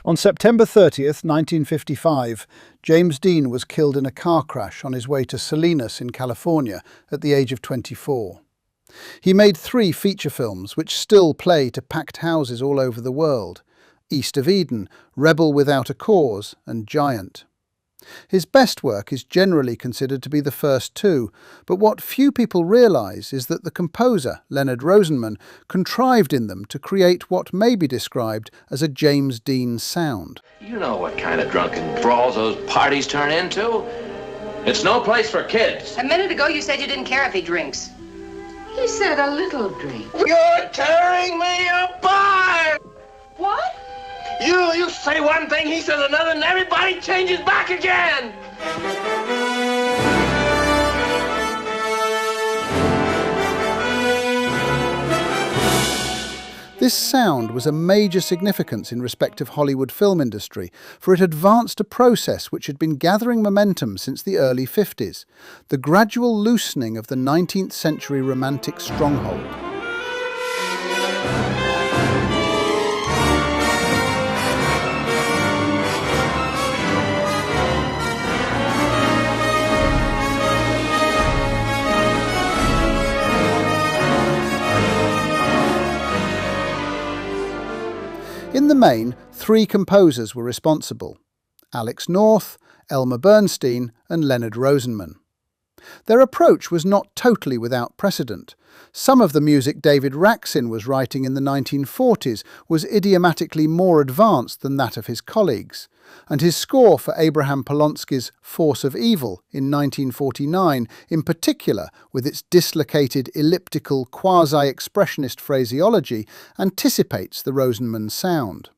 On September 30th, 1955, James Dean was killed in a car crash on his way to Salinas in California at the age of 24. He made 3 feature films which still play to packed houses all over the world: East of Eden, Rebel Without a Cause and Giant. His best work is generally considered to be the first 2, but what few people realise is that the composer, Leonard Rosenman, contrived in them to create what may be described as a James Dean sound. You know what kind of drunken brawls those parties turn into? It's no place for kids. A minute ago you said you didn't care if he drinks. He said a little drink. You're tearing me apart! What? You say one thing, he says another, and everybody changes back again! This sound was a major significance in respect of Hollywood film industry, for it advanced a process which had been gathering momentum since the early 50s, the gradual loosening of the 19th century romantic stronghold. In the main, 3 composers were responsible: Alex North, Elmer Bernstein and Leonard Rosenman. Their approach was not totally without precedent. Some of the music David Raksin was writing in the 1940s was idiomatically more advanced than that of his colleagues, and his score for Abraham Polonsky's Force of Evil in 1949, in particular with its dislocated, elliptical, quasi-expressionist phraseology, anticipates the Rosenman sound.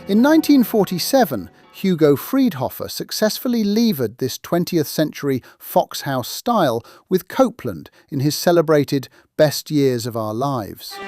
In 1947, Hugo Friedhofer successfully levered this 20th century Foxhouse style with Copland in his celebrated Best Years of Our Lives.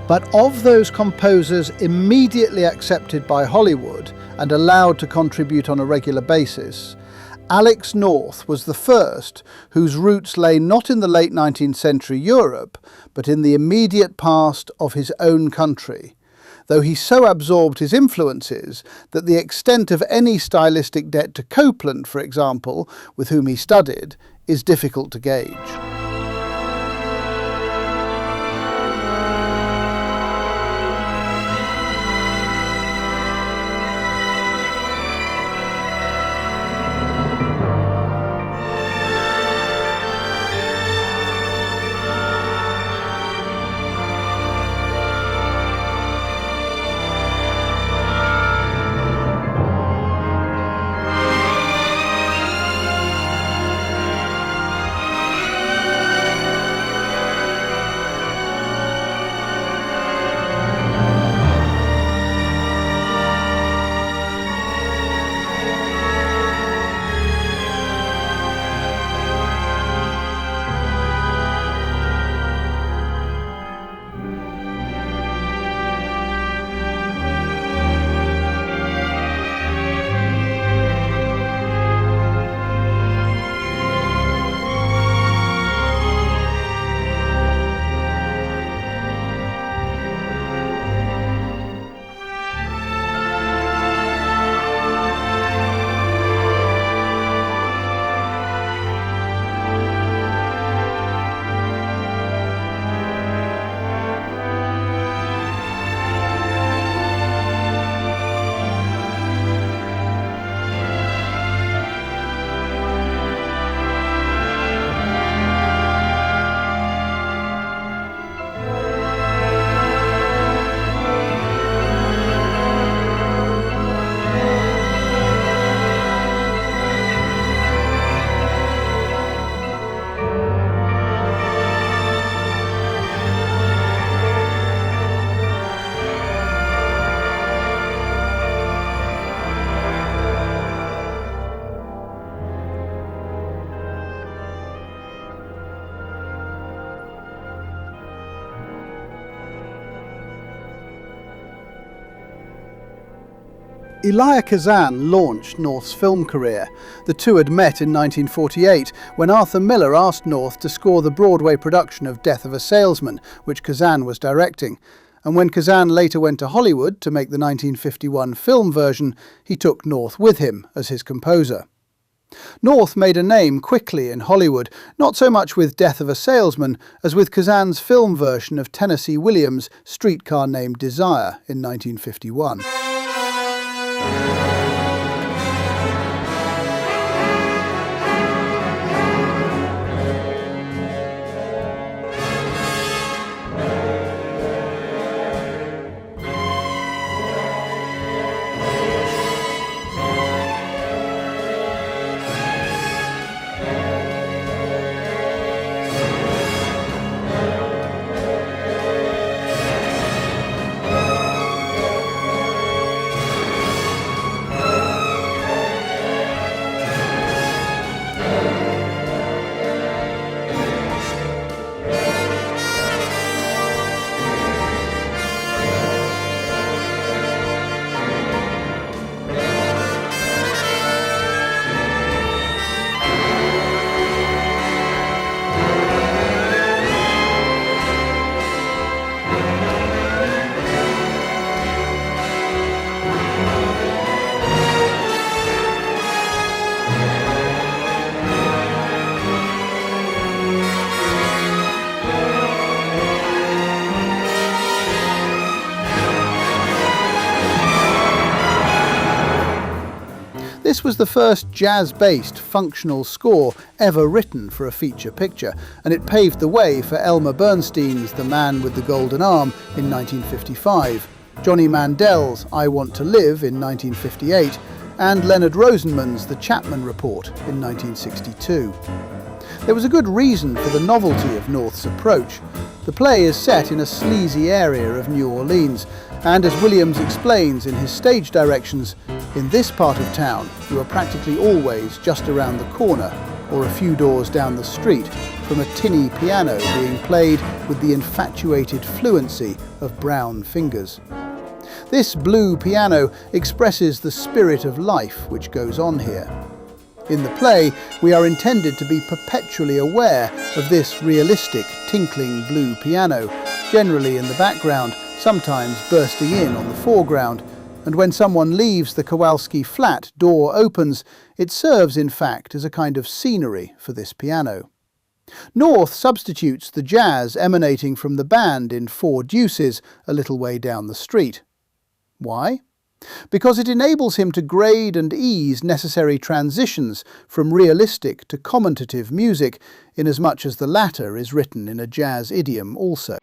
But of those composers immediately accepted by Hollywood and allowed to contribute on a regular basis, Alex North was the first whose roots lay not in the late 19th century Europe, but in the immediate past of his own country, though he so absorbed his influences that the extent of any stylistic debt to Copland, for example, with whom he studied, is difficult to gauge. Elia Kazan launched North's film career. The two had met in 1948 when Arthur Miller asked North to score the Broadway production of Death of a Salesman, which Kazan was directing. And when Kazan later went to Hollywood to make the 1951 film version, he took North with him as his composer. North made a name quickly in Hollywood, not so much with Death of a Salesman as with Kazan's film version of Tennessee Williams' Streetcar Named Desire in 1951. This was the first jazz-based functional score ever written for a feature picture, and it paved the way for Elmer Bernstein's The Man with the Golden Arm in 1955, Johnny Mandel's I Want to Live in 1958, and Leonard Rosenman's The Chapman Report in 1962. There was a good reason for the novelty of North's approach. The play is set in a sleazy area of New Orleans, and as Williams explains in his stage directions, in this part of town you are practically always just around the corner or a few doors down the street from a tinny piano being played with the infatuated fluency of brown fingers. This blue piano expresses the spirit of life which goes on here. In the play, we are intended to be perpetually aware of this realistic, tinkling blue piano, generally in the background, sometimes bursting in on the foreground, and when someone leaves the Kowalski flat, door opens, it serves in fact as a kind of scenery for this piano. North substitutes the jazz emanating from the band in four deuces a little way down the street. Why? Because it enables him to grade and ease necessary transitions from realistic to commentative music, inasmuch as the latter is written in a jazz idiom also.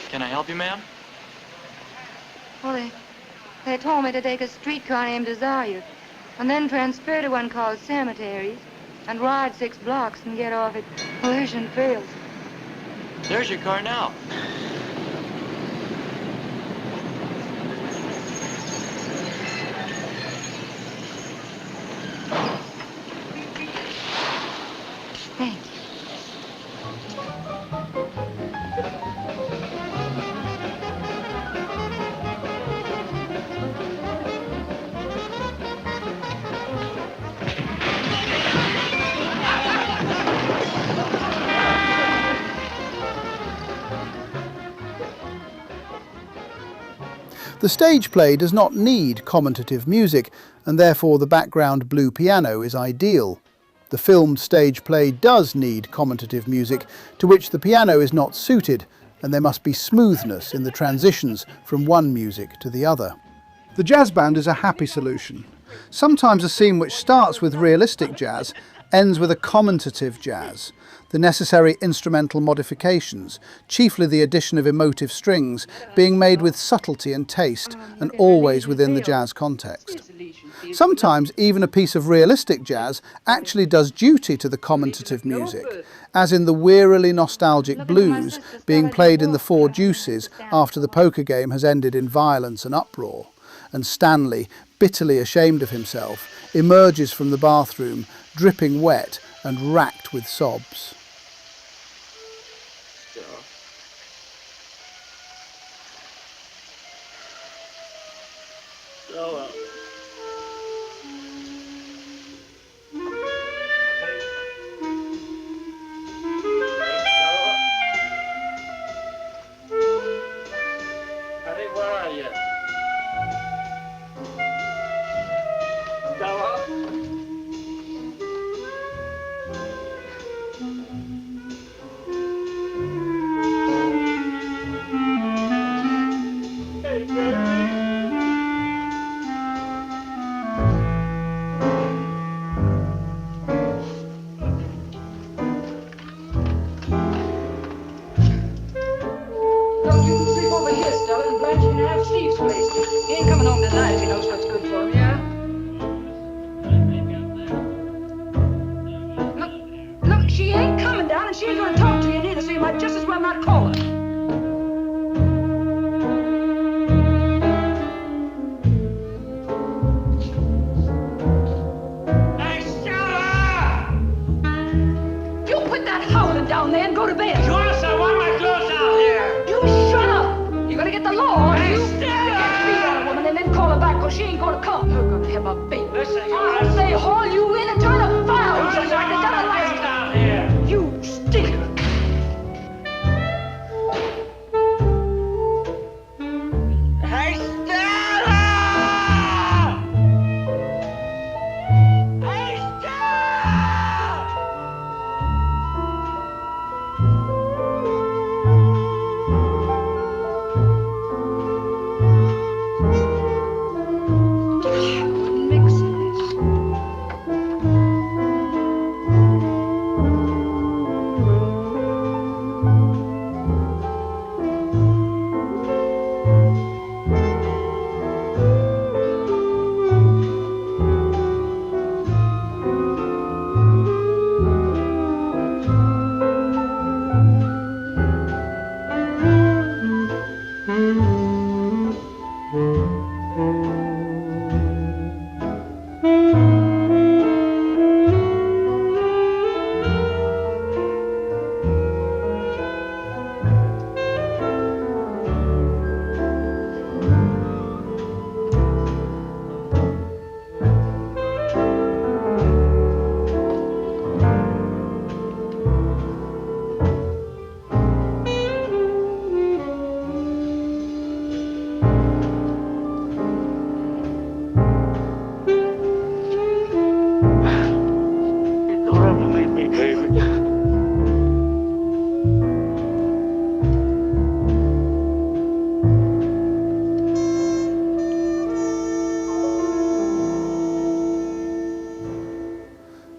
Can I help you, ma'am? Well, they told me to take a streetcar named Desire, and then transfer to one called Cemeteries, and ride 6 blocks and get off at Pollution Fields. There's your car now. Thank you. The stage play does not need commentative music, and therefore the background blue piano is ideal. The filmed stage play does need commentative music, to which the piano is not suited, and there must be smoothness in the transitions from one music to the other. The jazz band is a happy solution. Sometimes a scene which starts with realistic jazz ends with a commentative jazz. The necessary instrumental modifications, chiefly the addition of emotive strings, being made with subtlety and taste, and always within the jazz context. Sometimes even a piece of realistic jazz actually does duty to the commentative music, as in the wearily nostalgic blues being played in the Four Deuces after the poker game has ended in violence and uproar, and Stanley, bitterly ashamed of himself, emerges from the bathroom, dripping wet and racked with sobs. You shut up! You're gonna get the law, aren't you?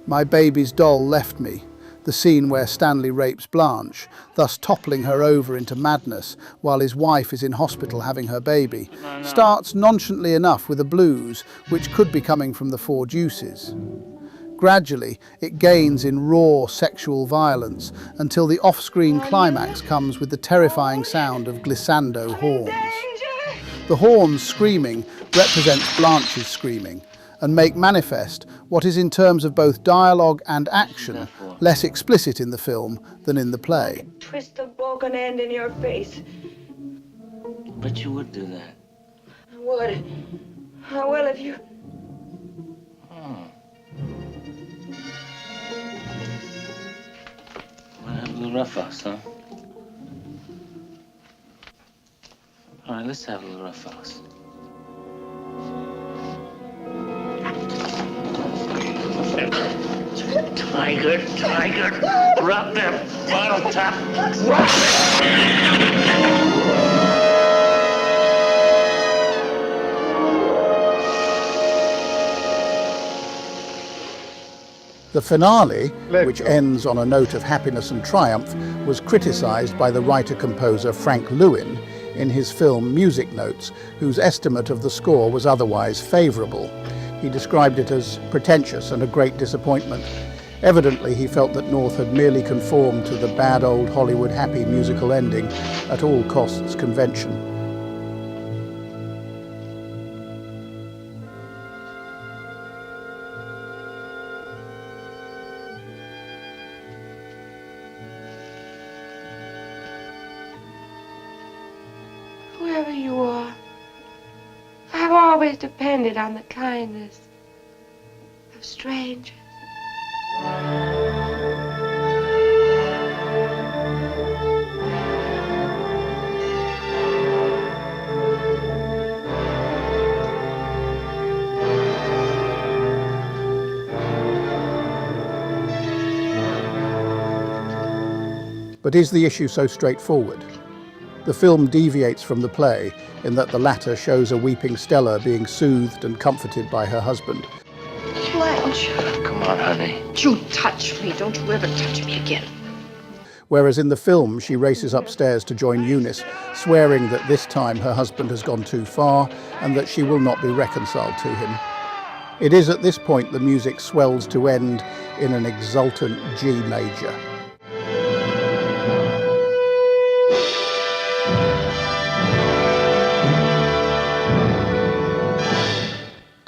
My baby's doll left me, the scene where Stanley rapes Blanche, thus toppling her over into madness while his wife is in hospital having her baby, starts nonchalantly enough with a blues which could be coming from the Four Deuces. Gradually, it gains in raw sexual violence until the off-screen climax comes with the terrifying sound of glissando horns. The horns screaming represents Blanche's screaming and make manifest what is in terms of both dialogue and action less explicit in the film than in the play. Twist the broken end in your face. But you would do that. I would. I will if you... Wanna have a little rough house, huh? All right, let's have a little rough house. Tiger, drop that bottle top, drop it! The finale, which ends on a note of happiness and triumph, was criticised by the writer-composer Frank Lewin in his film Music Notes, whose estimate of the score was otherwise favourable. He described it as pretentious and a great disappointment. Evidently, he felt that North had merely conformed to the bad old Hollywood happy musical ending at all costs convention. Whoever you are, I've always depended on the kindness of strangers. But is the issue so straightforward? The film deviates from the play in that the latter shows a weeping Stella being soothed and comforted by her husband. Blanche, Come on, honey. you touch me. Don't you ever touch me again. Whereas in the film she races upstairs to join Eunice, swearing that this time her husband has gone too far and that she will not be reconciled to him. It is at this point the music swells to end in an exultant G major.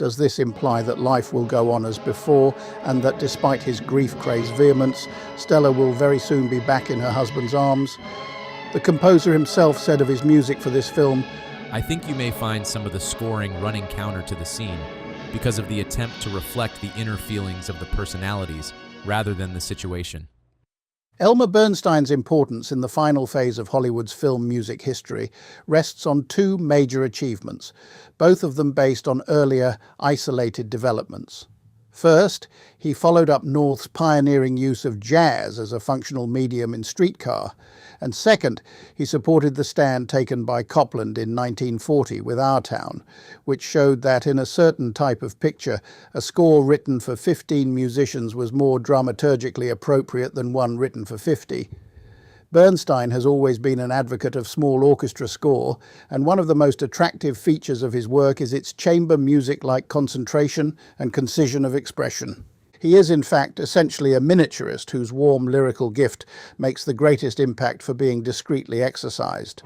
Does this imply that life will go on as before and that despite his grief-crazed vehemence, Stella will very soon be back in her husband's arms? The composer himself said of his music for this film, I think you may find some of the scoring running counter to the scene because of the attempt to reflect the inner feelings of the personalities rather than the situation. Elmer Bernstein's importance in the final phase of Hollywood's film music history rests on two major achievements, both of them based on earlier, isolated developments. First, he followed up North's pioneering use of jazz as a functional medium in Streetcar, and second, he supported the stand taken by Copland in 1940 with Our Town, which showed that in a certain type of picture, a score written for 15 musicians was more dramaturgically appropriate than one written for 50. Bernstein has always been an advocate of small orchestra score, and one of the most attractive features of his work is its chamber music-like concentration and concision of expression. He is, in fact, essentially a miniaturist whose warm lyrical gift makes the greatest impact for being discreetly exercised.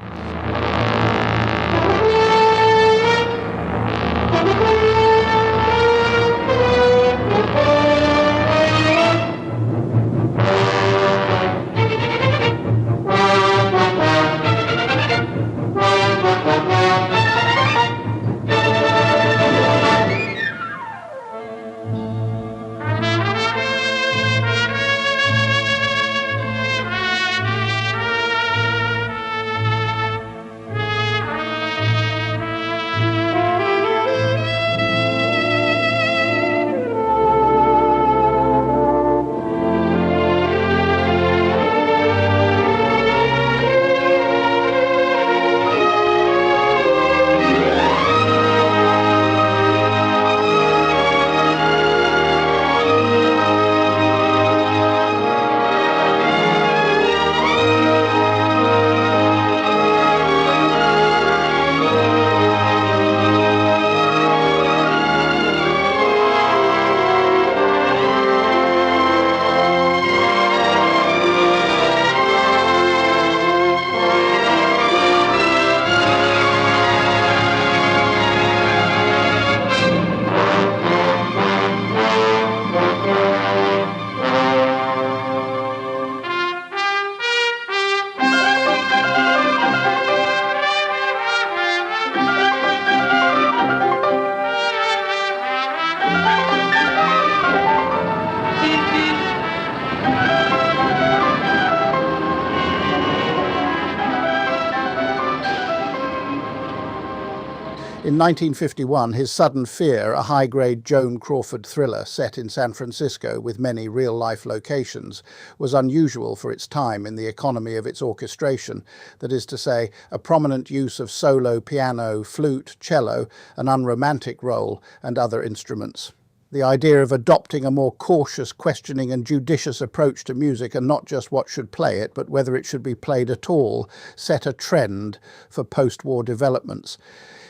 In 1951, his Sudden Fear, a high-grade Joan Crawford thriller set in San Francisco with many real-life locations, was unusual for its time in the economy of its orchestration, that is to say, a prominent use of solo piano, flute, cello, an unromantic role, and other instruments. The idea of adopting a more cautious, questioning and judicious approach to music, and not just what should play it, but whether it should be played at all, set a trend for post-war developments.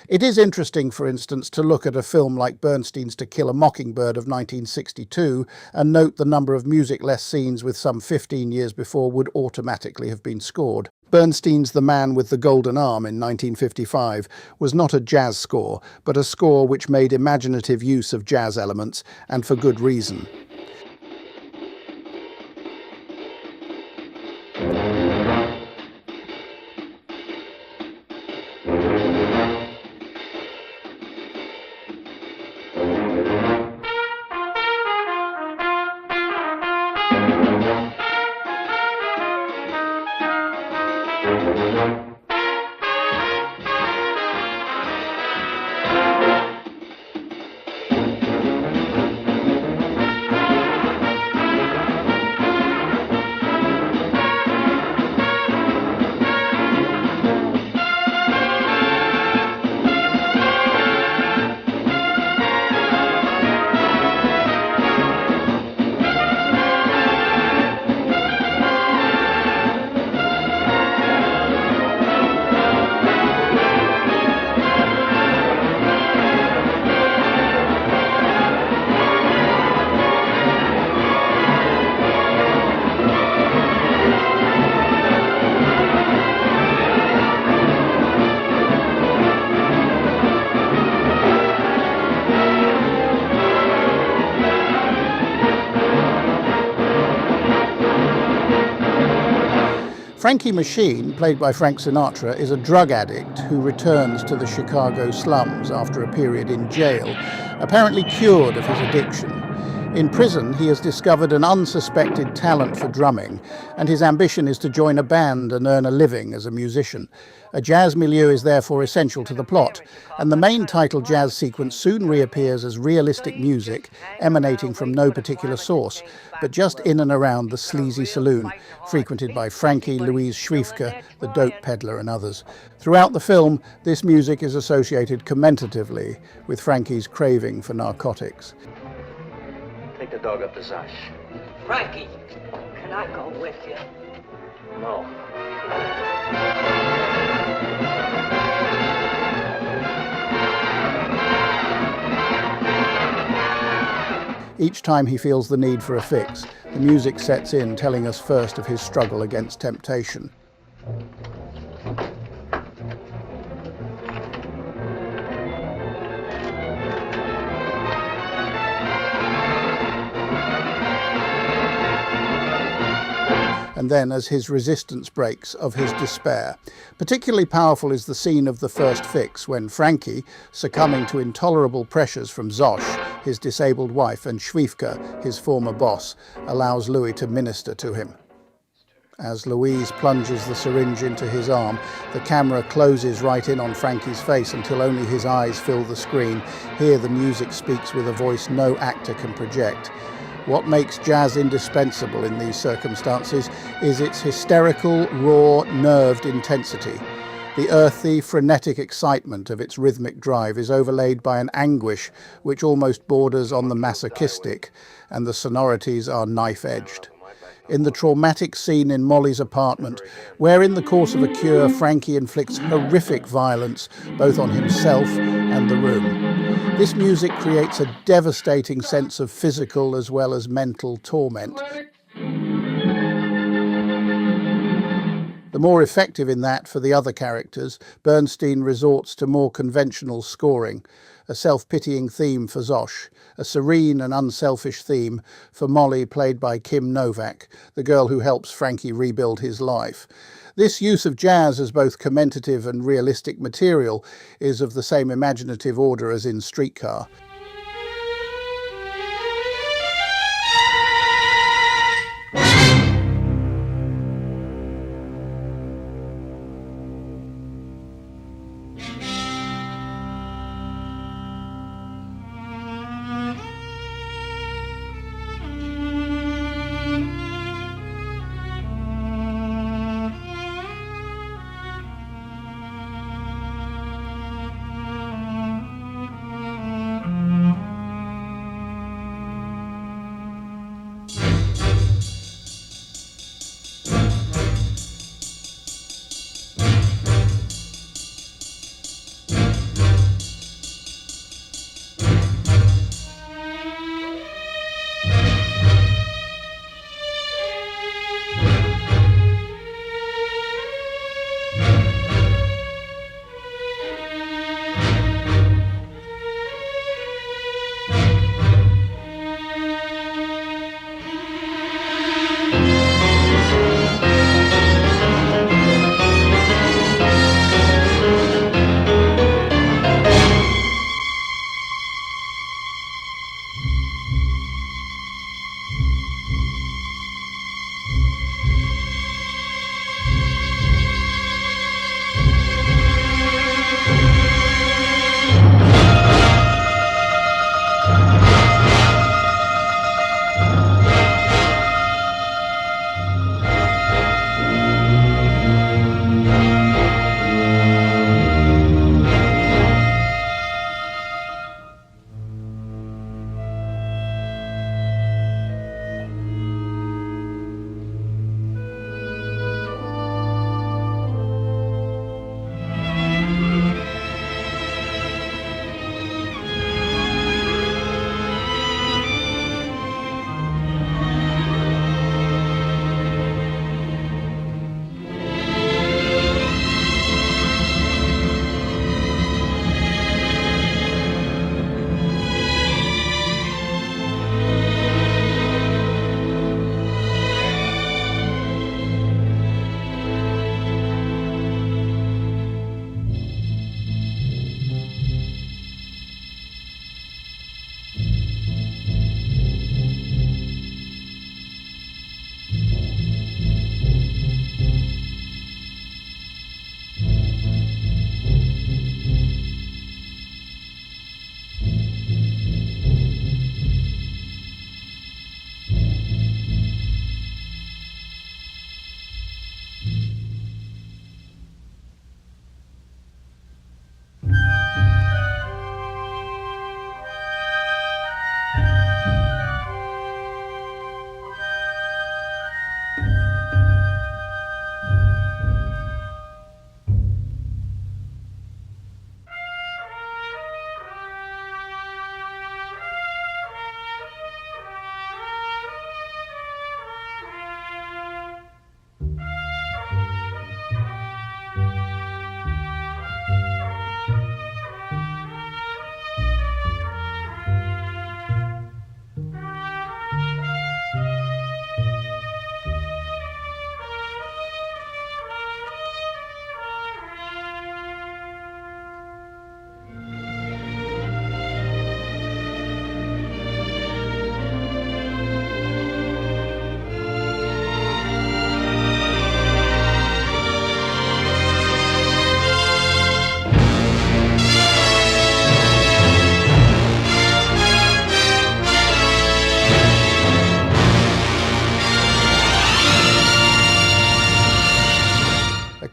It is interesting, for instance, to look at a film like Bernstein's To Kill a Mockingbird of 1962 and note the number of music-less scenes with some 15 years before would automatically have been scored. Bernstein's The Man with the Golden Arm in 1955 was not a jazz score, but a score which made imaginative use of jazz elements, and for good reason. Frankie Machine, played by Frank Sinatra, is a drug addict who returns to the Chicago slums after a period in jail, apparently cured of his addiction. In prison, he has discovered an unsuspected talent for drumming, and his ambition is to join a band and earn a living as a musician. A jazz milieu is therefore essential to the plot, and the main title jazz sequence soon reappears as realistic music emanating from no particular source, but just in and around the sleazy saloon, frequented by Frankie, Louise Schwiefke, the dope peddler and others. Throughout the film, this music is associated commentatively with Frankie's craving for narcotics. Take the dog up to Zosh. Frankie, can I go with you? No. Each time he feels the need for a fix, the music sets in, telling us first of his struggle against temptation. And then, as his resistance breaks, of his despair. Particularly powerful is the scene of the first fix, when Frankie, succumbing to intolerable pressures from Zosh, his disabled wife, and Schwiefke, his former boss, allows Louis to minister to him. As Louise plunges the syringe into his arm, the camera closes right in on Frankie's face until only his eyes fill the screen. Here the music speaks with a voice no actor can project. What makes jazz indispensable in these circumstances is its hysterical, raw, nerved intensity. The earthy, frenetic excitement of its rhythmic drive is overlaid by an anguish which almost borders on the masochistic, and the sonorities are knife-edged. In the traumatic scene in Molly's apartment, where in the course of a cure Frankie inflicts horrific violence both on himself and the room. This music creates a devastating sense of physical as well as mental torment. The more effective in that for the other characters, Bernstein resorts to more conventional scoring, a self-pitying theme for Zosh, a serene and unselfish theme for Molly, played by Kim Novak, the girl who helps Frankie rebuild his life. This use of jazz as both commentative and realistic material is of the same imaginative order as in Streetcar.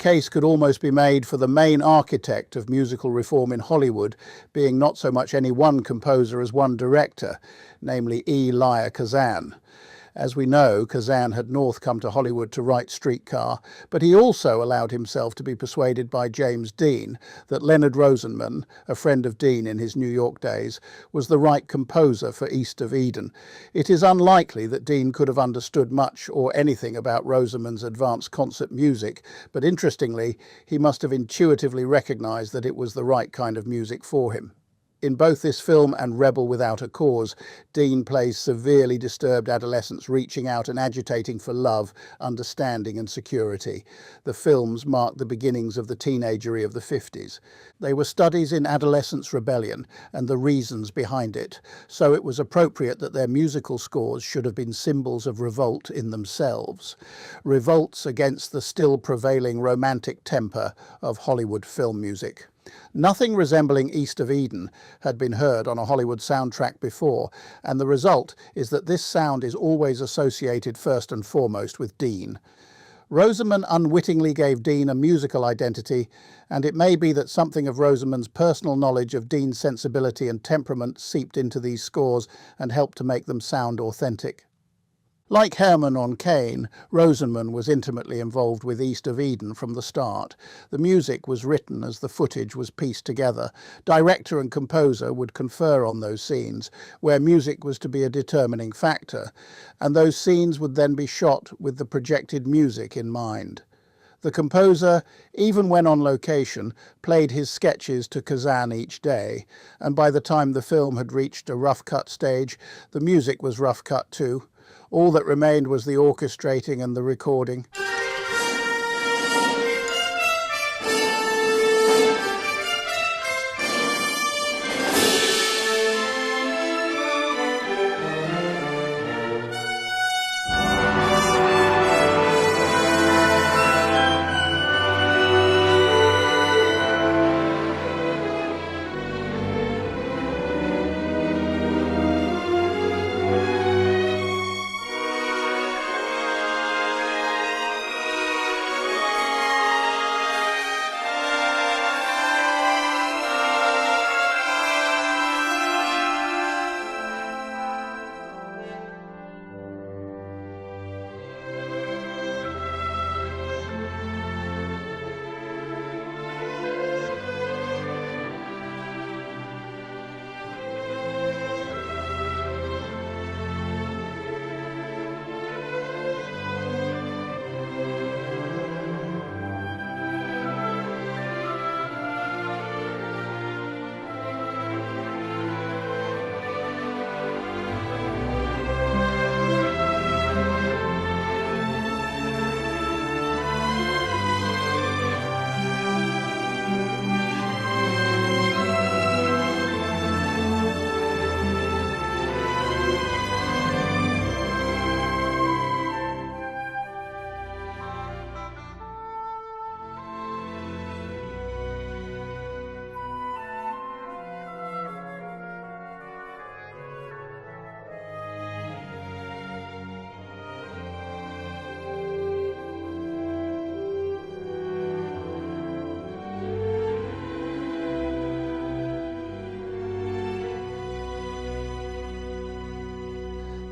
case could almost be made for the main architect of musical reform in Hollywood being not so much any one composer as one director, namely Elia Kazan. As we know, Kazan had north come to Hollywood to write Streetcar, but he also allowed himself to be persuaded by James Dean that Leonard Rosenman, a friend of Dean in his New York days, was the right composer for East of Eden. It is unlikely that Dean could have understood much or anything about Rosenman's advanced concert music, but interestingly, he must have intuitively recognized that it was the right kind of music for him. In both this film and Rebel Without a Cause, Dean plays severely disturbed adolescents reaching out and agitating for love, understanding and security. The films mark the beginnings of the teenagery of the 50s. They were studies in adolescence rebellion and the reasons behind it, so it was appropriate that their musical scores should have been symbols of revolt in themselves. Revolts against the still prevailing romantic temper of Hollywood film music. Nothing resembling East of Eden had been heard on a Hollywood soundtrack before, and the result is that this sound is always associated first and foremost with Dean. Rosenman unwittingly gave Dean a musical identity, and it may be that something of Rosenman's personal knowledge of Dean's sensibility and temperament seeped into these scores and helped to make them sound authentic. Like Herman on Cain, Rosenman was intimately involved with East of Eden from the start. The music was written as the footage was pieced together. Director and composer would confer on those scenes, where music was to be a determining factor, and those scenes would then be shot with the projected music in mind. The composer, even when on location, played his sketches to Kazan each day, and by the time the film had reached a rough cut stage, the music was rough cut too. All that remained was the orchestrating and the recording.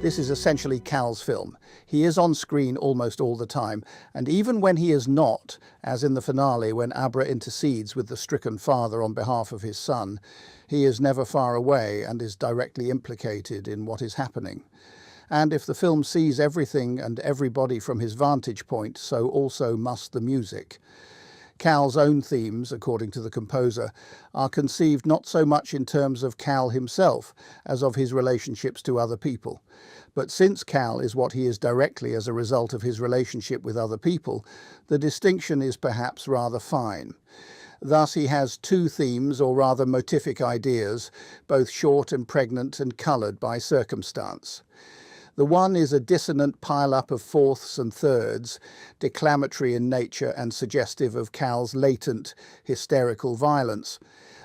This is essentially Cal's film. He is on screen almost all the time, and even when he is not, as in the finale when Abra intercedes with the stricken father on behalf of his son, he is never far away and is directly implicated in what is happening. And if the film sees everything and everybody from his vantage point, so also must the music. Cal's own themes, according to the composer, are conceived not so much in terms of Cal himself as of his relationships to other people. But since Cal is what he is directly as a result of his relationship with other people, the distinction is perhaps rather fine. Thus he has two themes, or rather motific ideas, both short and pregnant and coloured by circumstance. The one is a dissonant pile-up of fourths and thirds, declamatory in nature and suggestive of Cal's latent hysterical violence.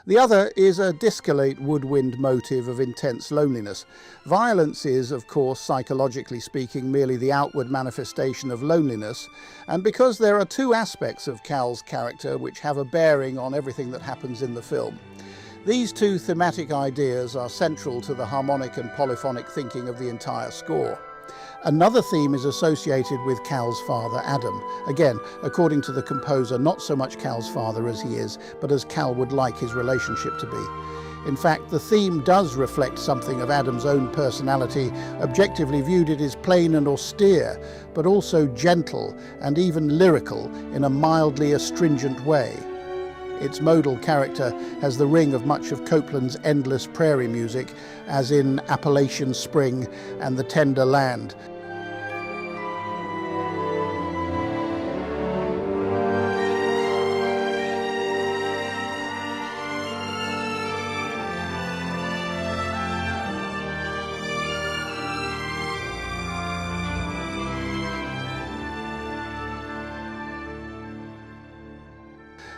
The other is a discolate woodwind motive of intense loneliness. Violence is, of course, psychologically speaking, merely the outward manifestation of loneliness, and because there are two aspects of Cal's character which have a bearing on everything that happens in the film. These two thematic ideas are central to the harmonic and polyphonic thinking of the entire score. Another theme is associated with Cal's father, Adam. Again, according to the composer, not so much Cal's father as he is, but as Cal would like his relationship to be. In fact, the theme does reflect something of Adam's own personality. Objectively viewed, it is plain and austere, but also gentle and even lyrical in a mildly astringent way. Its modal character has the ring of much of Copland's endless prairie music, as in Appalachian Spring and The Tender Land.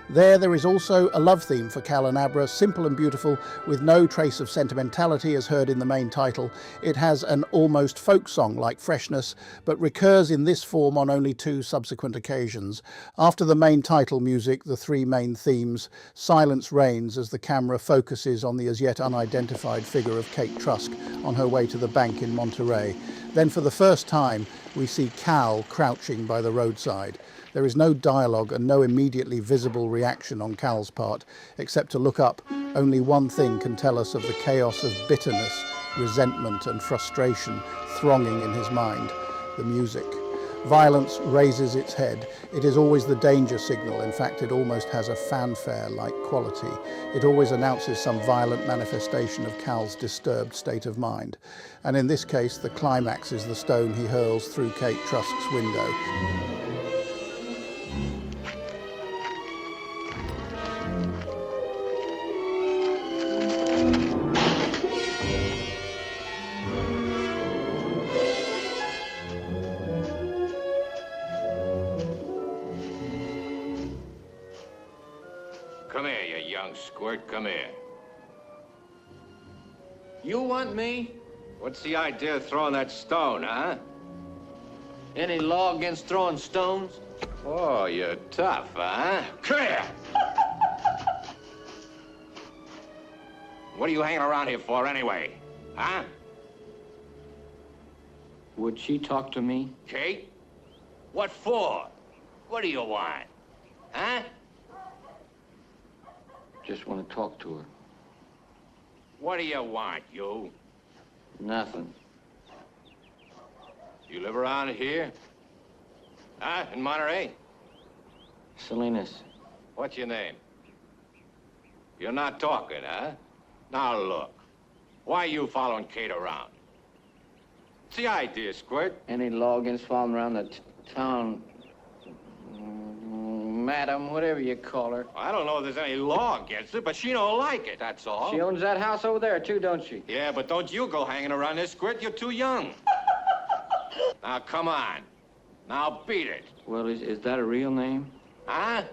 There is also a love theme for Cal and Abra, simple and beautiful, with no trace of sentimentality as heard in the main title. It has an almost folk song-like freshness, but recurs in this form on only two subsequent occasions. After the main title music, the three main themes, silence reigns as the camera focuses on the as yet unidentified figure of Kate Trusk on her way to the bank in Monterey. Then for the first time, we see Cal crouching by the roadside. There is no dialogue and no immediately visible reaction on Cal's part, except to look up. Only one thing can tell us of the chaos of bitterness, resentment and frustration thronging in his mind: the music. Violence raises its head. It is always the danger signal. In fact, it almost has a fanfare-like quality. It always announces some violent manifestation of Cal's disturbed state of mind. And in this case, the climax is the stone he hurls through Kate Trusk's window. Come here, you young squirt, come here. You want me? What's the idea of throwing that stone, huh? Any law against throwing stones? Oh, you're tough, huh? Come here! What are you hanging around here for, anyway? Huh? Would she talk to me? Kate? What for? What do you want? Huh? Just want to talk to her. What do you want, you? Nothing. You live around here? Huh? In Monterey? Salinas. What's your name? You're not talking, huh? Now look. Why are you following Kate around? What's the idea, Squirt? Any law against following around the town? Madam, whatever you call her. I don't know if there's any law against it, but she don't like it, that's all. She owns that house over there, too, don't she? Yeah, but don't you go hanging around this, Squirt. You're too young. Now, come on. Now, beat it. Well, is that a real name? Huh?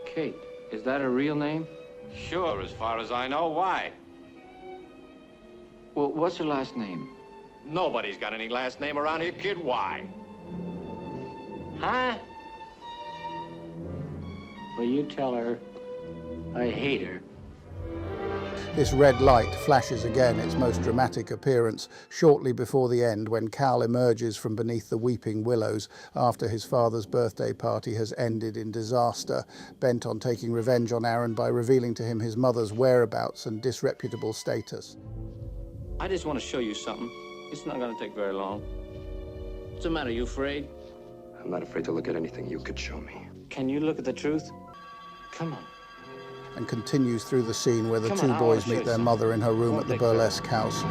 Kate, is that a real name? Sure, as far as I know. Why? Well, what's her last name? Nobody's got any last name around here, kid. Why? Huh? Well, you tell her I hate her. This red light flashes again its most dramatic appearance shortly before the end, when Cal emerges from beneath the weeping willows after his father's birthday party has ended in disaster, bent on taking revenge on Aaron by revealing to him his mother's whereabouts and disreputable status. I just want to show you something. It's not going to take very long. What's the matter? You afraid? I'm not afraid to look at anything you could show me. Can you look at the truth? Come on. And continues through the scene where the Come two on, boys I'll meet show their you mother in her room Won't at the take very burlesque house.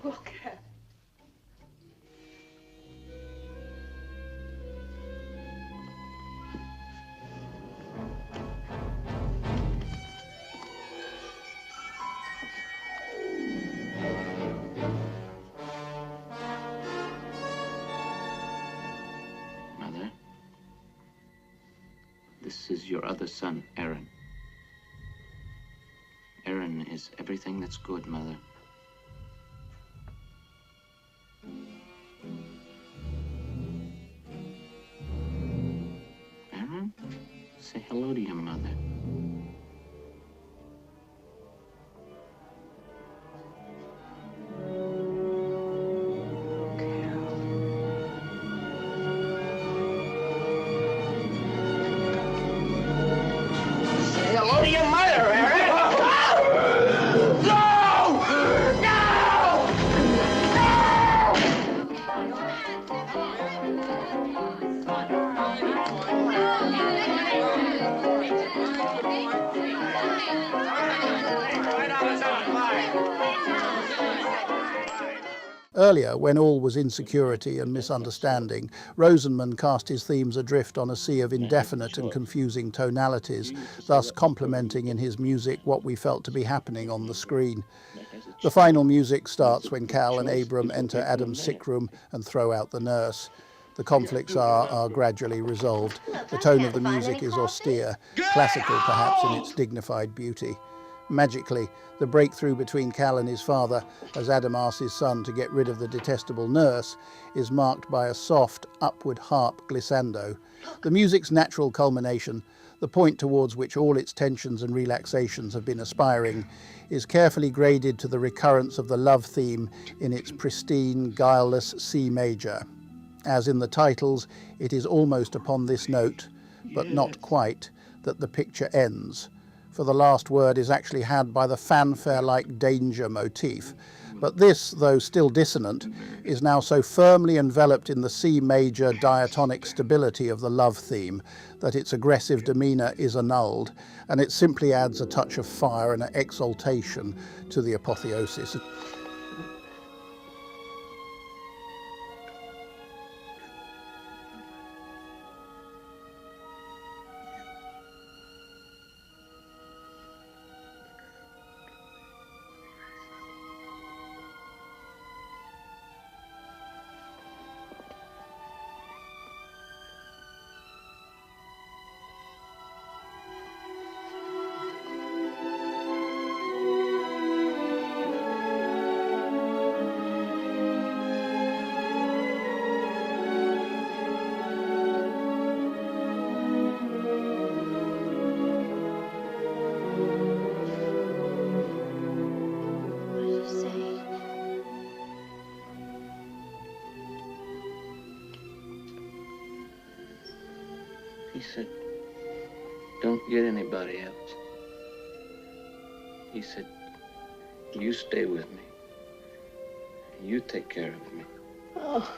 Look at it. Mother, this is your other son, Aaron. Aaron is everything that's good, Mother. Aaron, say hello to your mother. Say hello to your mother, Aaron! Earlier, when all was insecurity and misunderstanding, Rosenman cast his themes adrift on a sea of indefinite and confusing tonalities, thus complementing in his music what we felt to be happening on the screen. The final music starts when Cal and Abram enter Adam's sick room and throw out the nurse. The conflicts are gradually resolved. The tone of the music is austere, classical perhaps in its dignified beauty. Magically, the breakthrough between Cal and his father, as Adam asks his son to get rid of the detestable nurse, is marked by a soft, upward harp glissando. The music's natural culmination, the point towards which all its tensions and relaxations have been aspiring, is carefully graded to the recurrence of the love theme in its pristine, guileless C major. As in the titles, it is almost upon this note, but not quite, that the picture ends. For the last word is actually had by the fanfare-like danger motif. But this, though still dissonant, is now so firmly enveloped in the C major diatonic stability of the love theme that its aggressive demeanour is annulled, and it simply adds a touch of fire and exaltation to the apotheosis. He said, don't get anybody else. He said, you stay with me. You take care of me. Oh.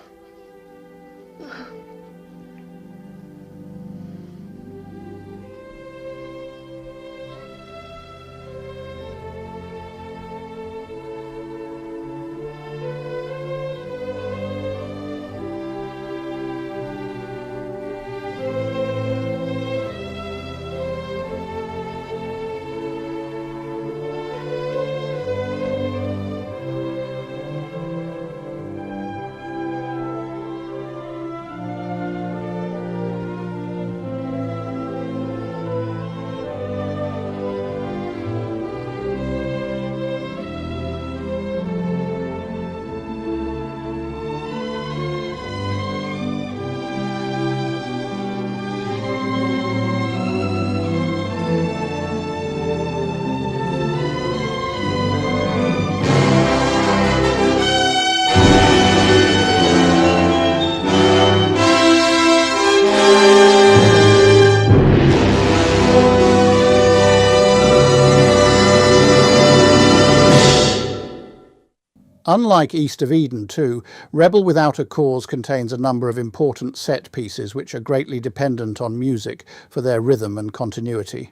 Unlike East of Eden, too, Rebel Without a Cause contains a number of important set pieces which are greatly dependent on music for their rhythm and continuity.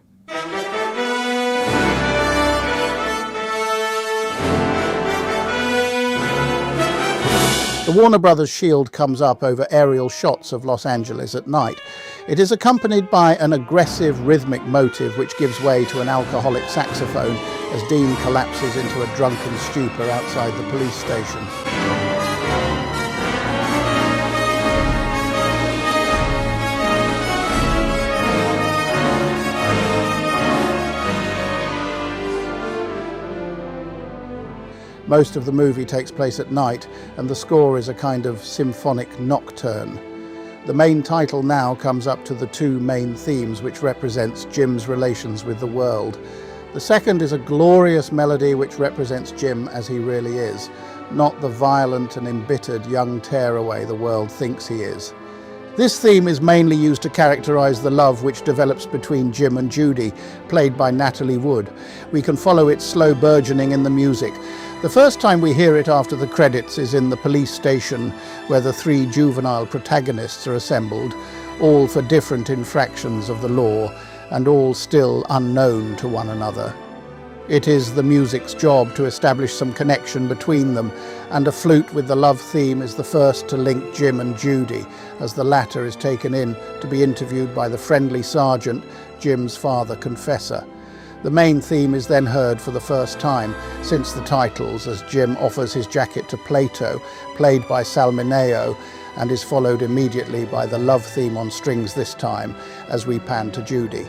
The Warner Brothers shield comes up over aerial shots of Los Angeles at night. It is accompanied by an aggressive rhythmic motive which gives way to an alcoholic saxophone as Dean collapses into a drunken stupor outside the police station. Most of the movie takes place at night, and the score is a kind of symphonic nocturne. The main title now comes up to the two main themes which represents Jim's relations with the world. The second is a glorious melody which represents Jim as he really is, not the violent and embittered young tearaway the world thinks he is. This theme is mainly used to characterize the love which develops between Jim and Judy, played by Natalie Wood. We can follow its slow burgeoning in the music. The first time we hear it after the credits is in the police station, where the three juvenile protagonists are assembled, all for different infractions of the law, and all still unknown to one another. It is the music's job to establish some connection between them, and a flute with the love theme is the first to link Jim and Judy, as the latter is taken in to be interviewed by the friendly sergeant, Jim's father confessor. The main theme is then heard for the first time since the titles, as Jim offers his jacket to Plato, played by Salmineo, and is followed immediately by the love theme on strings this time, as we pan to Judy.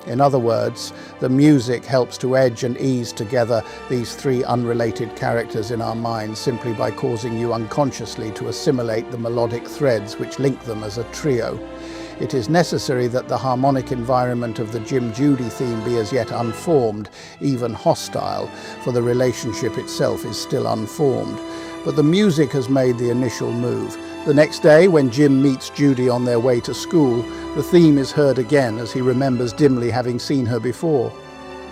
In other words, the music helps to edge and ease together these three unrelated characters in our minds simply by causing you unconsciously to assimilate the melodic threads which link them as a trio. It is necessary that the harmonic environment of the Jim-Judy theme be as yet unformed, even hostile, for the relationship itself is still unformed. But the music has made the initial move. The next day, when Jim meets Judy on their way to school, the theme is heard again as he remembers dimly having seen her before.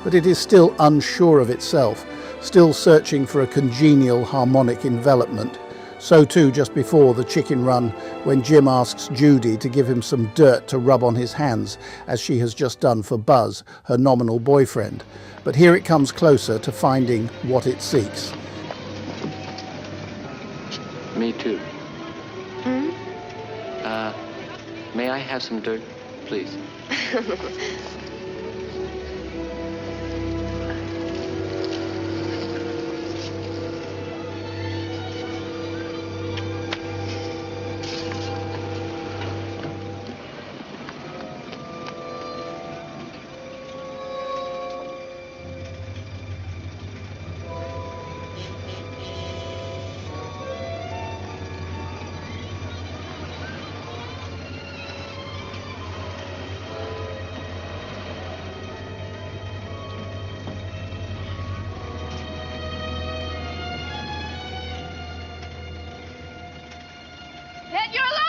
But it is still unsure of itself, still searching for a congenial harmonic envelopment. So too just before the chicken run, when Jim asks Judy to give him some dirt to rub on his hands, as she has just done for Buzz, her nominal boyfriend. But here it comes closer to finding what it seeks. Me too. May I have some dirt, please? Hit your lights!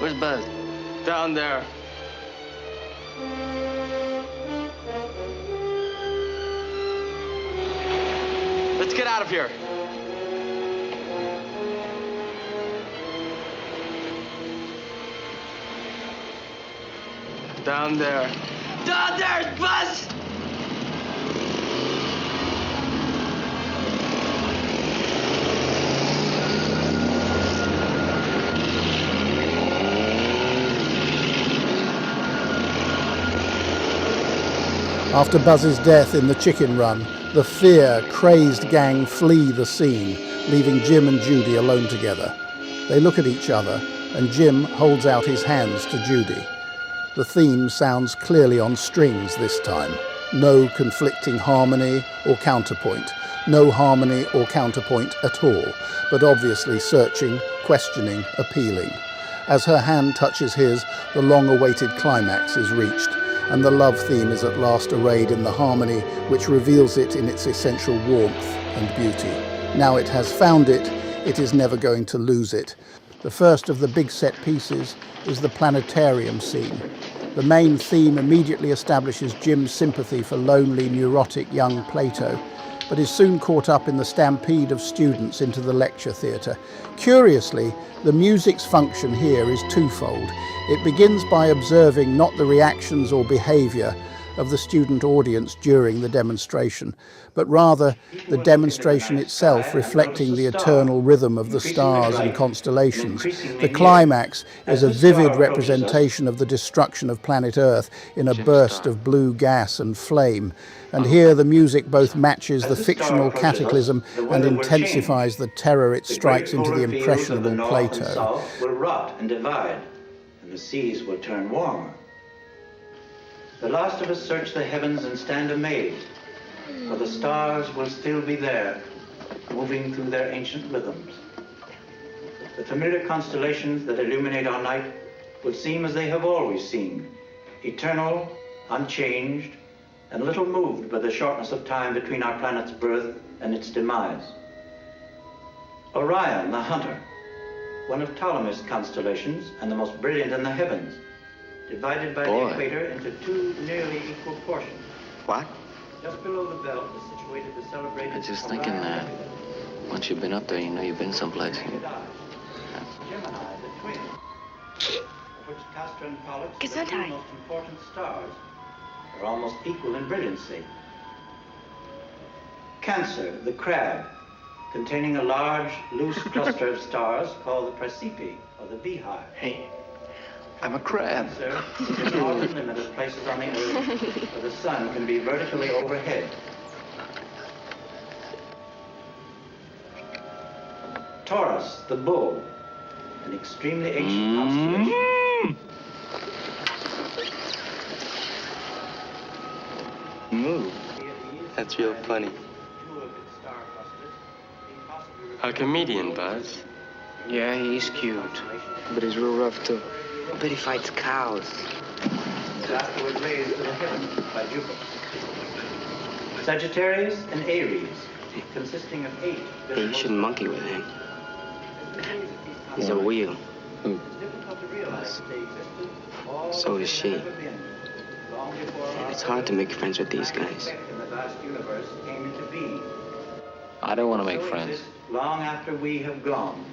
Where's Buzz? Down there. Let's get out of here. Down there. Down there, Buzz! After Buzz's death in the chicken run, the fear-crazed gang flee the scene, leaving Jim and Judy alone together. They look at each other, and Jim holds out his hands to Judy. The theme sounds clearly on strings this time. No conflicting harmony or counterpoint. No harmony or counterpoint at all, but obviously searching, questioning, appealing. As her hand touches his, the long-awaited climax is reached, and the love theme is at last arrayed in the harmony which reveals it in its essential warmth and beauty. Now it has found it, it is never going to lose it. The first of the big set pieces is the planetarium scene. The main theme immediately establishes Jim's sympathy for lonely, neurotic young Plato, but is soon caught up in the stampede of students into the lecture theatre. Curiously, the music's function here is twofold. It begins by observing not the reactions or behaviour of the student audience during the demonstration, but rather the demonstration itself reflecting the eternal rhythm of the stars and constellations. The climax is a vivid representation of the destruction of planet Earth in a burst of blue gas and flame. And here the music both matches the fictional cataclysm and intensifies the terror it strikes into the impressionable Plato. Will rot and divide, and the seas will turn warmer. The last of us search the heavens and stand amazed, for the stars will still be there, moving through their ancient rhythms. The familiar constellations that illuminate our night will seem as they have always seemed, eternal, unchanged, and little moved by the shortness of time between our planet's birth and its demise. Orion, the hunter, one of Ptolemy's constellations and the most brilliant in the heavens, divided by the equator into two nearly equal portions. What? Just below the belt is situated the celebrated... I was just thinking that once you've been up there, you know you've been someplace. Gemini, the twin, of which Castor and Pollux are the two most important stars, are almost equal in brilliancy. Cancer, the crab, containing a large, loose cluster of stars called the Praesepe, or the beehive. Hey, I'm a crab. Cancer is the northern limit of places on the Earth where the sun can be vertically overhead. Taurus, the bull, an extremely ancient constellation. Moo. That's real funny. A comedian, Buzz. Yeah, he's cute. But he's real rough, too. I bet he fights cows. Afterward raised to the heavens by Jupiter. Sagittarius and Aries, consisting of 8. Hey, you shouldn't monkey with him. He's a wheel. Who? So is she. It's hard to make friends with these guys. I don't want to make friends. Long after we have gone.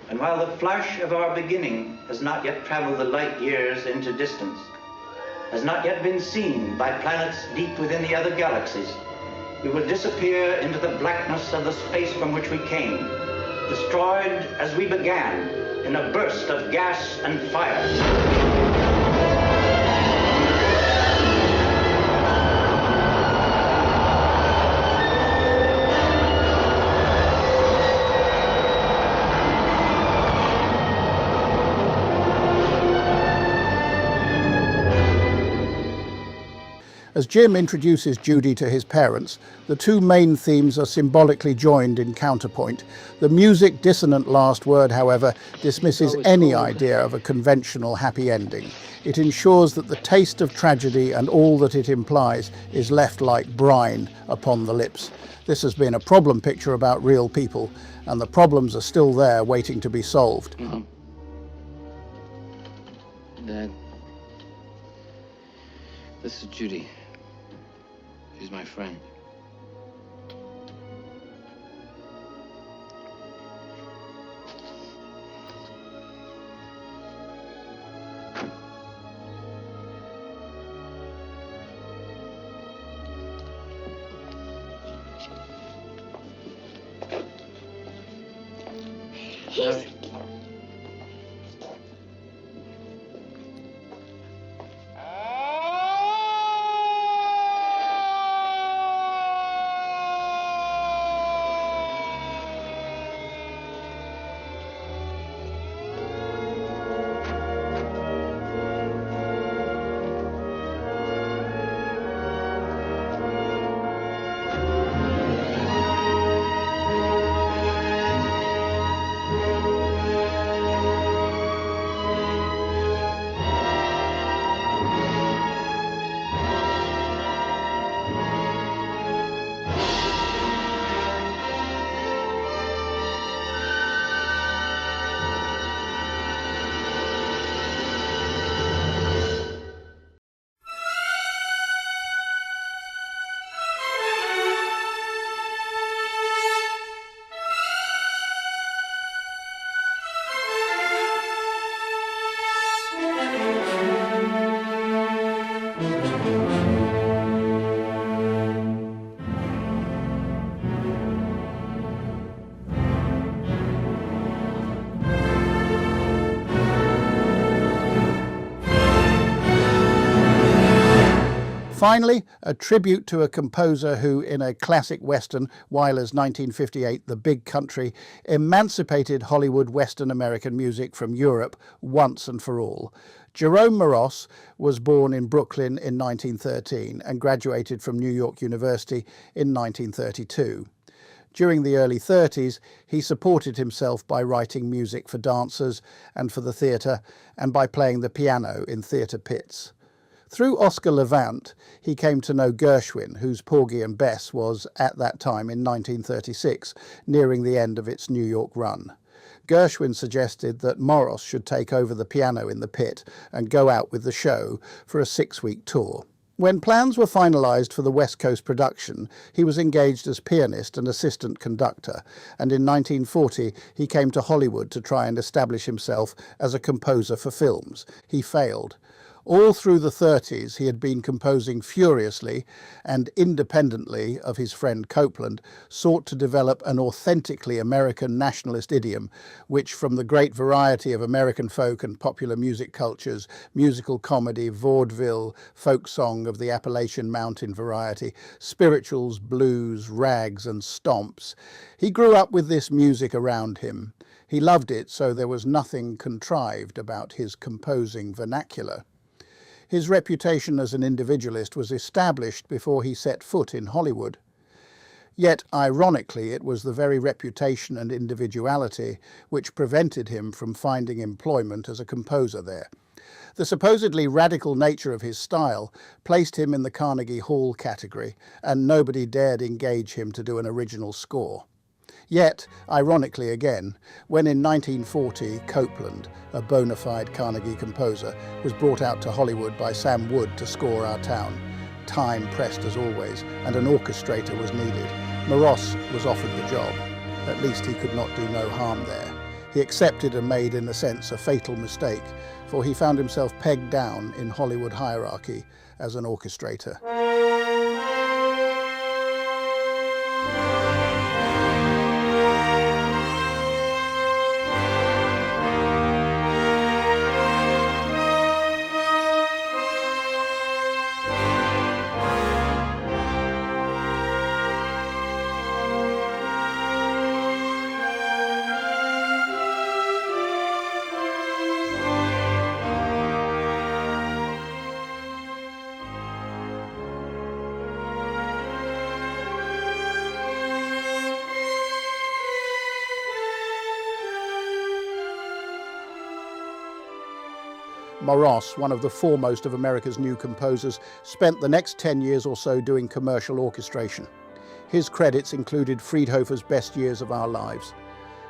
And while the flash of our beginning has not yet traveled the light years into distance, has not yet been seen by planets deep within the other galaxies, we will disappear into the blackness of the space from which we came, destroyed as we began in a burst of gas and fire. As Jim introduces Judy to his parents, the two main themes are symbolically joined in counterpoint. The music dissonant last word, however, dismisses any idea of a conventional happy ending. It ensures that the taste of tragedy and all that it implies is left like brine upon the lips. This has been a problem picture about real people, and the problems are still there waiting to be solved. Dad, this is Judy. She's my friend. Harry. Finally, a tribute to a composer who, in a classic western, Wyler's 1958 The Big Country, emancipated Hollywood Western American music from Europe once and for all. Jerome Moross was born in Brooklyn in 1913 and graduated from New York University in 1932. During the early 30s, he supported himself by writing music for dancers and for the theatre, and by playing the piano in theatre pits. Through Oscar Levant, he came to know Gershwin, whose Porgy and Bess was, at that time in 1936, nearing the end of its New York run. Gershwin suggested that Moross should take over the piano in the pit and go out with the show for a 6-week tour. When plans were finalised for the West Coast production, he was engaged as pianist and assistant conductor, and in 1940 he came to Hollywood to try and establish himself as a composer for films. He failed. All through the 30s, he had been composing furiously and independently of his friend Copeland, sought to develop an authentically American nationalist idiom, which, from the great variety of American folk and popular music cultures, musical comedy, vaudeville, folk song of the Appalachian Mountain variety, spirituals, blues, rags and stomps, he grew up with this music around him. He loved it, so there was nothing contrived about his composing vernacular. His reputation as an individualist was established before he set foot in Hollywood. Yet, ironically, it was the very reputation and individuality which prevented him from finding employment as a composer there. The supposedly radical nature of his style placed him in the Carnegie Hall category, and nobody dared engage him to do an original score. Yet, ironically again, when in 1940 Copeland, a bona fide Carnegie composer, was brought out to Hollywood by Sam Wood to score Our Town, time pressed as always, and an orchestrator was needed. Moross was offered the job. At least he could not do no harm there. He accepted and made, in a sense, a fatal mistake, for he found himself pegged down in Hollywood hierarchy as an orchestrator. Moross, one of the foremost of America's new composers, spent the next 10 years or so doing commercial orchestration. His credits included Friedhofer's Best Years of Our Lives.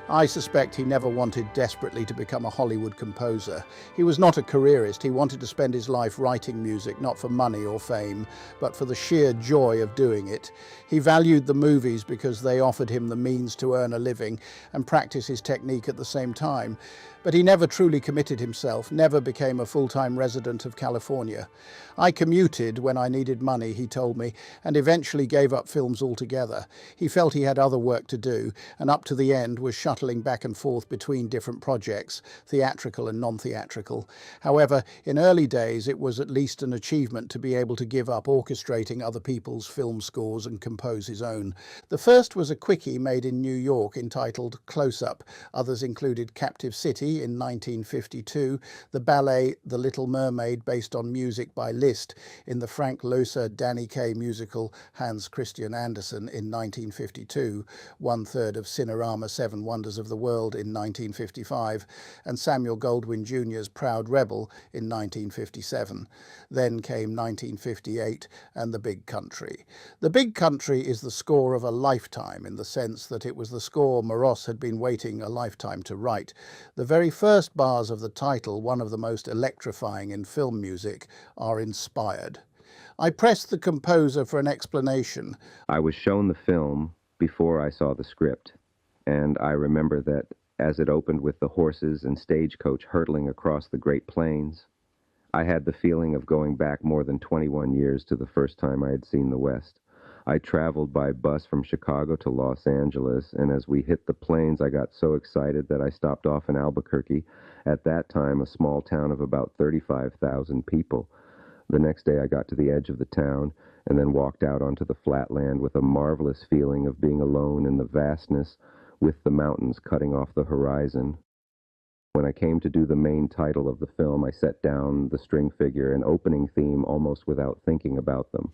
I suspect he never wanted desperately to become a Hollywood composer. He was not a careerist. He wanted to spend his life writing music, not for money or fame, but for the sheer joy of doing it. He valued the movies because they offered him the means to earn a living and practice his technique at the same time. But he never truly committed himself, never became a full-time resident of California. I commuted when I needed money, he told me, and eventually gave up films altogether. He felt he had other work to do, and up to the end was shuttling back and forth between different projects, theatrical and non-theatrical. However, in early days it was at least an achievement to be able to give up orchestrating other people's film scores and compose his own. The first was a quickie made in New York entitled Close Up. Others included Captive City in 1952, the ballet The Little Mermaid based on music by Liszt in the Frank Loesser Danny Kaye musical Hans Christian Andersen in 1952, one-third of Cinerama Seven Wonders of the World in 1955, and Samuel Goldwyn Jr.'s Proud Rebel in 1957. Then came 1958 and The Big Country. The Big Country is the score of a lifetime in the sense that it was the score Moross had been waiting a lifetime to write. The very first bars of the title, one of the most electrifying in film music, are inspired. I pressed the composer for an explanation. I was shown the film before I saw the script, and I remember that as it opened with the horses and stagecoach hurtling across the Great Plains, I had the feeling of going back more than 21 years to the first time I had seen the West. I traveled by bus from Chicago to Los Angeles, and as we hit the plains, I got so excited that I stopped off in Albuquerque, at that time a small town of about 35,000 people. The next day I got to the edge of the town and then walked out onto the flat land with a marvelous feeling of being alone in the vastness with the mountains cutting off the horizon. When I came to do the main title of the film, I set down the string figure and opening theme almost without thinking about them.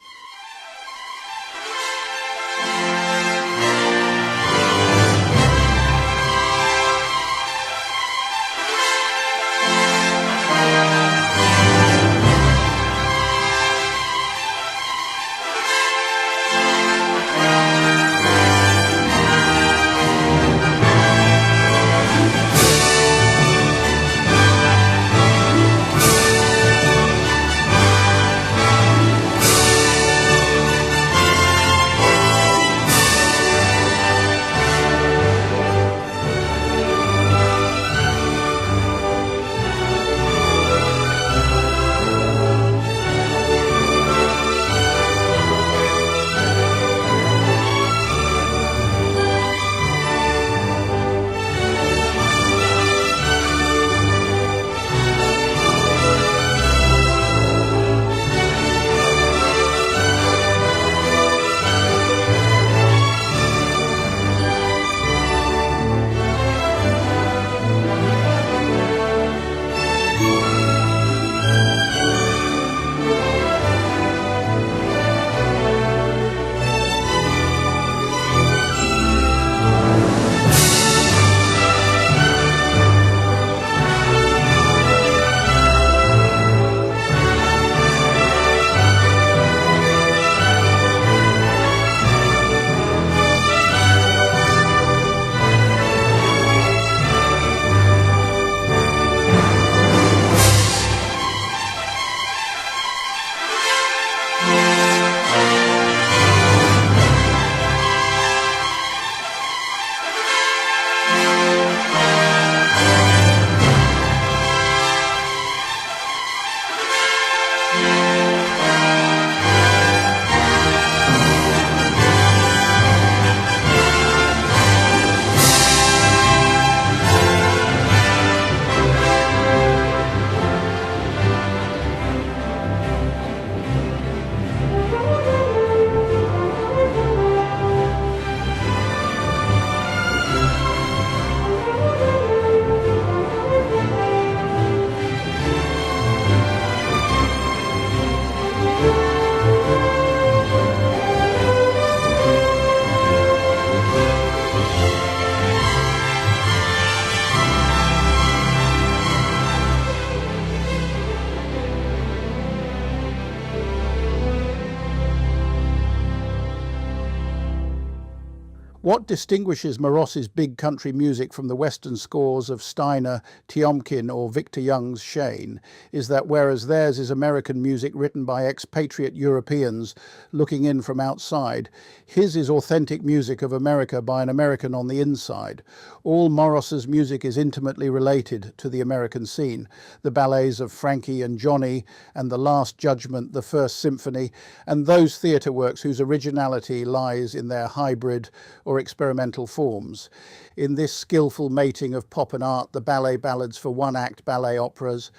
What distinguishes Moross's big country music from the Western scores of Steiner, Tiomkin or Victor Young's Shane is that whereas theirs is American music written by expatriate Europeans looking in from outside, his is authentic music of America by an American on the inside. All Moross's music is intimately related to the American scene. The ballets of Frankie and Johnny and The Last Judgment, the First Symphony, and those theatre works whose originality lies in their hybrid or experimental forms. In this skillful mating of pop and art, the ballet ballads for one-act ballet operas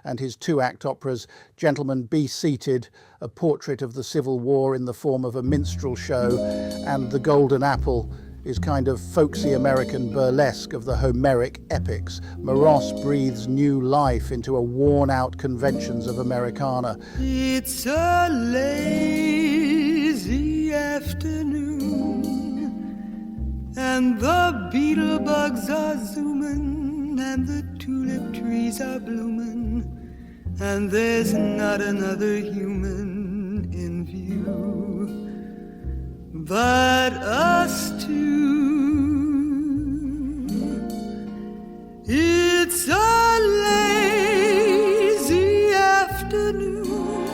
and his two-act operas, Gentlemen, Be Seated, a portrait of the Civil War in the form of a minstrel show, and The Golden Apple is kind of folksy American burlesque of the Homeric epics. Moross breathes new life into a worn-out conventions of Americana. It's a lazy afternoon, and the beetle bugs are zooming, and the tulip trees are blooming, and there's not another human in view but us two. It's a lazy afternoon,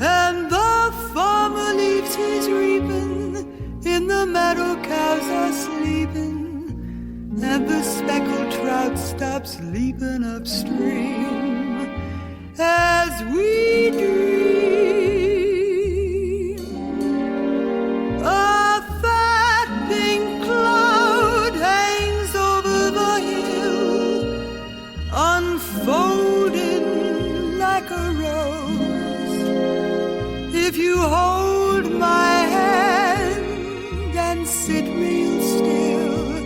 and the farmer leaves his reaping, in the meadow cows are sleeping, and the speckled trout stops leaping upstream as we dream. A fat pink cloud hangs over the hill, unfolding like a rose. If you hold my hand and sit real still,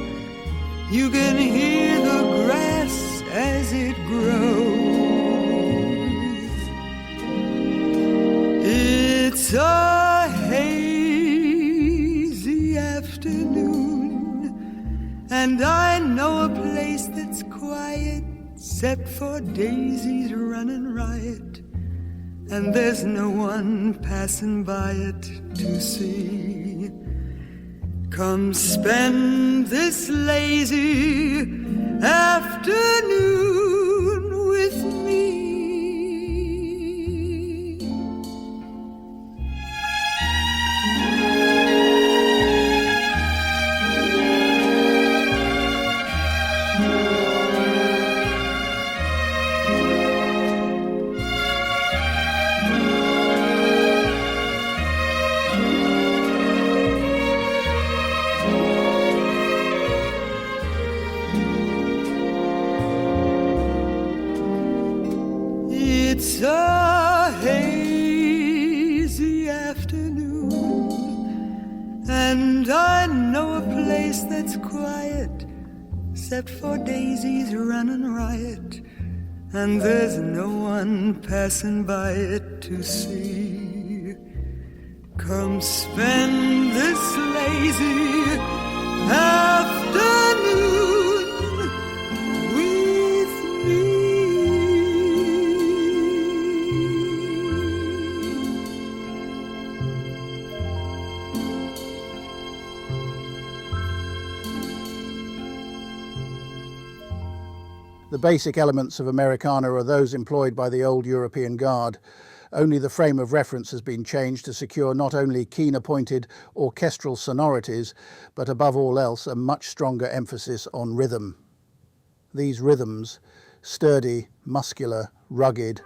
you can hear the grass as it grows. It's a hazy afternoon, and I know a place that's quiet, except for daisies running riot, and there's no one passing by it to see. Come spend this lazy afternoon with me. It's a hazy afternoon, and I know a place that's quiet, except for daisies running riot, and there's no one passing by it to see. Come spend this lazy afternoon with me. The basic elements of Americana are those employed by the old European Guard. Only the frame of reference has been changed to secure not only keen-appointed orchestral sonorities, but above all else a much stronger emphasis on rhythm. These rhythms, sturdy, muscular, rugged,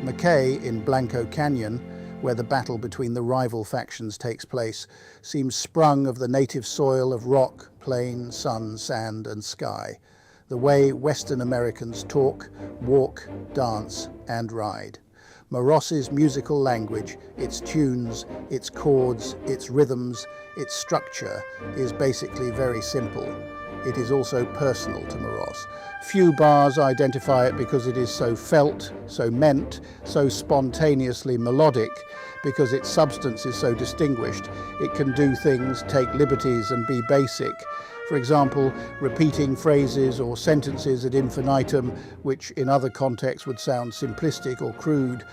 McKay in Blanco Canyon, where the battle between the rival factions takes place, seems sprung of the native soil of rock, plain, sun, sand and sky, the way Western Americans talk, walk, dance and ride. Moross's musical language, its tunes, its chords, its rhythms, its structure is basically very simple. It is also personal to Moross. Few bars identify it because it is so felt, so meant, so spontaneously melodic, because its substance is so distinguished. It can do things, take liberties and be basic. For example, repeating phrases or sentences ad infinitum, which in other contexts would sound simplistic or crude.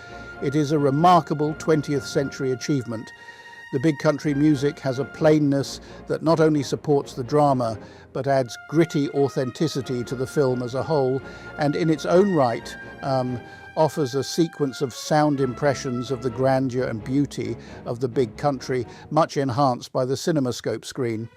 It is a remarkable 20th century achievement. The big country music has a plainness that not only supports the drama, but adds gritty authenticity to the film as a whole, and in its own right offers a sequence of sound impressions of the grandeur and beauty of the big country, much enhanced by the CinemaScope screen.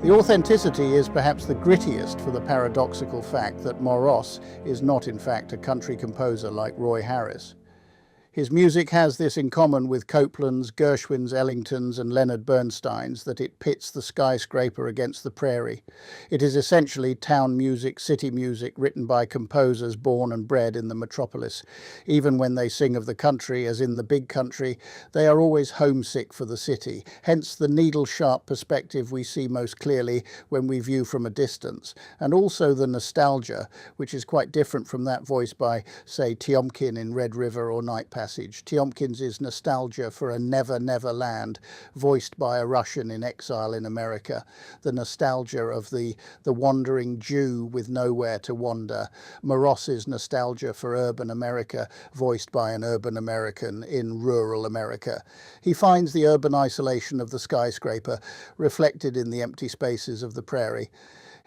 The authenticity is perhaps the grittiest for the paradoxical fact that Moross is not in fact a country composer like Roy Harris. His music has this in common with Copland's, Gershwin's, Ellington's and Leonard Bernstein's, that it pits the skyscraper against the prairie. It is essentially town music, city music, written by composers born and bred in the metropolis. Even when they sing of the country, as in The Big Country, they are always homesick for the city, hence the needle-sharp perspective we see most clearly when we view from a distance, and also the nostalgia, which is quite different from that voiced by, say, Tiomkin in Red River or Night Passage. Tiomkin's is nostalgia for a never, never land, voiced by a Russian in exile in America, the nostalgia of the wandering Jew with nowhere to wander. Moross's nostalgia for urban America, voiced by an urban American in rural America. He finds the urban isolation of the skyscraper reflected in the empty spaces of the prairie.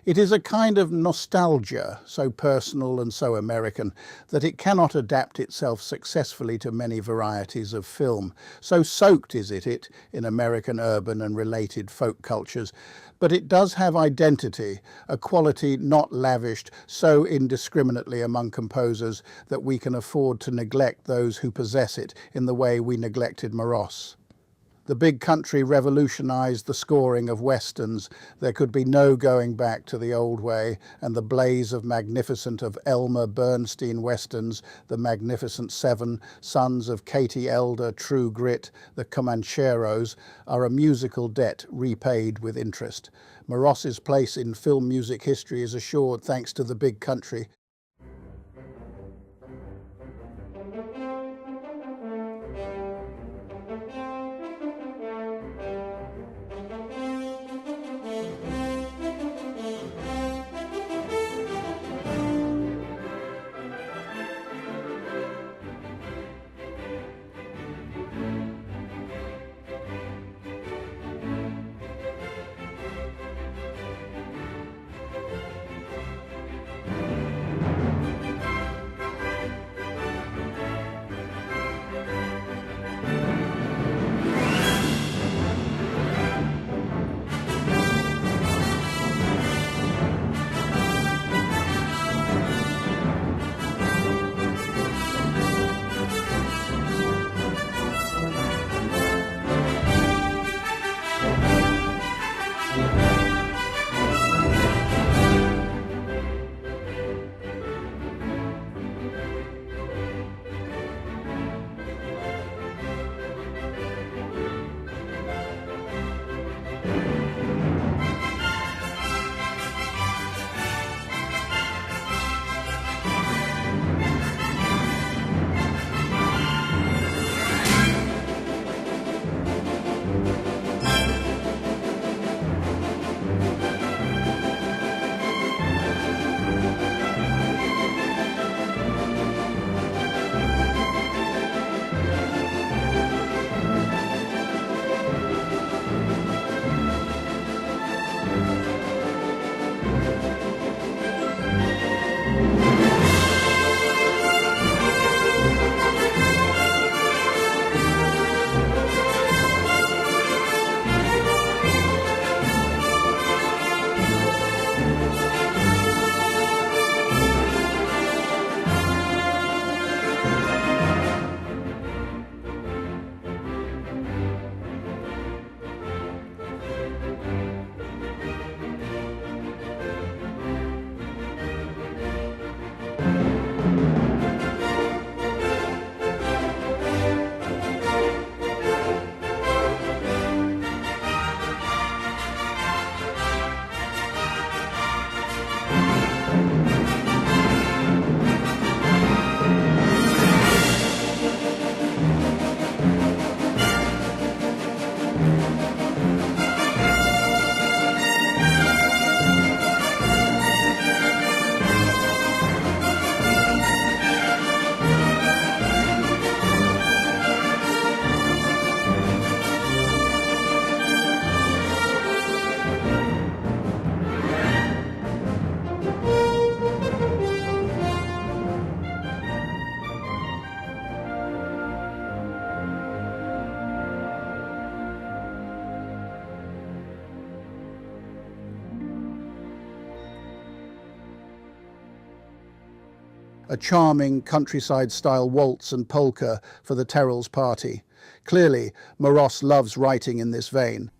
It is a kind of nostalgia, so personal and so American, that it cannot adapt itself successfully to many varieties of film. So soaked is it in American urban and related folk cultures. But it does have identity, a quality not lavished so indiscriminately among composers that we can afford to neglect those who possess it in the way we neglected Moross. The Big Country revolutionized the scoring of westerns. There could be no going back to the old way, and the blaze of magnificent of Elmer Bernstein westerns, the Magnificent Seven, Sons of Katie Elder, True Grit, the Comancheros, are a musical debt repaid with interest. Moross's place in film music history is assured thanks to The Big Country. a charming countryside-style waltz and polka for the Terrells' party. Clearly, Moross loves writing in this vein.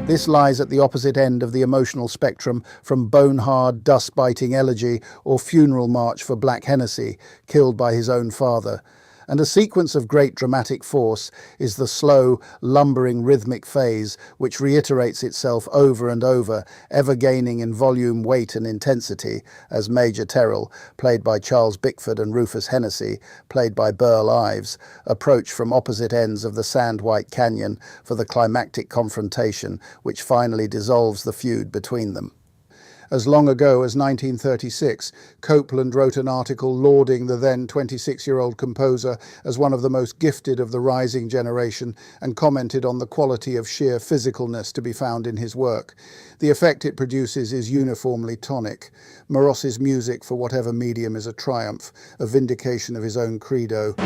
This lies at the opposite end of the emotional spectrum from bone-hard, dust-biting elegy or funeral march for Black Hennessy, killed by his own father. And a sequence of great dramatic force is the slow, lumbering rhythmic phase which reiterates itself over and over, ever gaining in volume, weight and intensity, as Major Terrell, played by Charles Bickford, and Rufus Hennessy, played by Burl Ives, approach from opposite ends of the sand-white canyon for the climactic confrontation which finally dissolves the feud between them. As long ago as 1936, Copeland wrote an article lauding the then 26-year-old composer as one of the most gifted of the rising generation, and commented on the quality of sheer physicalness to be found in his work. The effect it produces is uniformly tonic. Moross's music for whatever medium is a triumph, a vindication of his own credo.